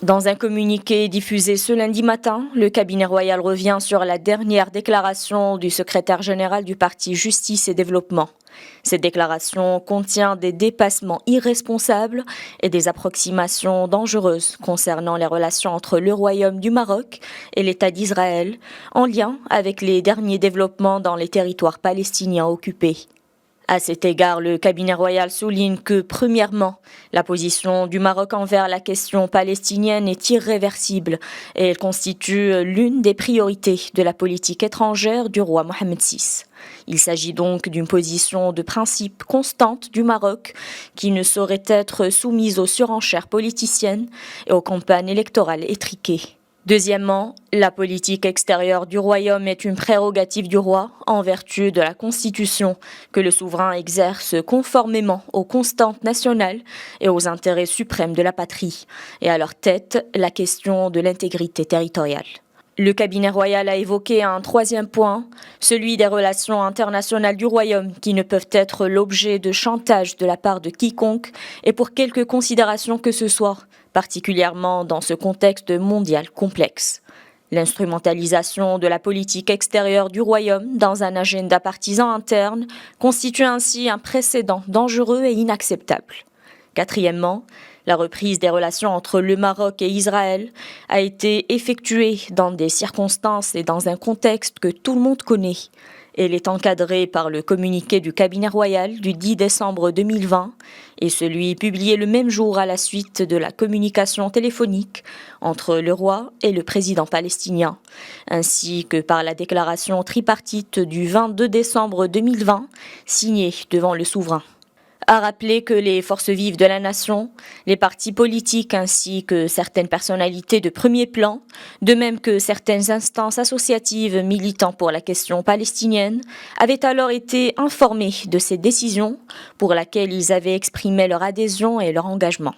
Dans un communiqué diffusé ce lundi matin, le cabinet royal revient sur la dernière déclaration du secrétaire général du parti Justice et Développement. Cette déclaration contient des dépassements irresponsables et des approximations dangereuses concernant les relations entre le Royaume du Maroc et l'État d'Israël, en lien avec les derniers développements dans les territoires palestiniens occupés. À cet égard, le cabinet royal souligne que, premièrement, la position du Maroc envers la question palestinienne est irréversible et elle constitue l'une des priorités de la politique étrangère du roi Mohammed VI. Il s'agit donc d'une position de principe constante du Maroc qui ne saurait être soumise aux surenchères politiciennes et aux campagnes électorales étriquées. Deuxièmement, la politique extérieure du royaume est une prérogative du roi en vertu de la Constitution que le souverain exerce conformément aux constantes nationales et aux intérêts suprêmes de la patrie, et à leur tête la question de l'intégrité territoriale. Le cabinet royal a évoqué un troisième point, celui des relations internationales du royaume qui ne peuvent être l'objet de chantage de la part de quiconque et pour quelque considération que ce soit, particulièrement dans ce contexte mondial complexe. L'instrumentalisation de la politique extérieure du royaume dans un agenda partisan interne constitue ainsi un précédent dangereux et inacceptable. Quatrièmement, la reprise des relations entre le Maroc et Israël a été effectuée dans des circonstances et dans un contexte que tout le monde connaît. Elle est encadrée par le communiqué du cabinet royal du 10 décembre 2020 et celui publié le même jour à la suite de la communication téléphonique entre le roi et le président palestinien, ainsi que par la déclaration tripartite du 22 décembre 2020 signée devant le souverain. A rappeler que les forces vives de la nation, les partis politiques ainsi que certaines personnalités de premier plan, de même que certaines instances associatives militant pour la question palestinienne, avaient alors été informés de ces décisions pour laquelle ils avaient exprimé leur adhésion et leur engagement.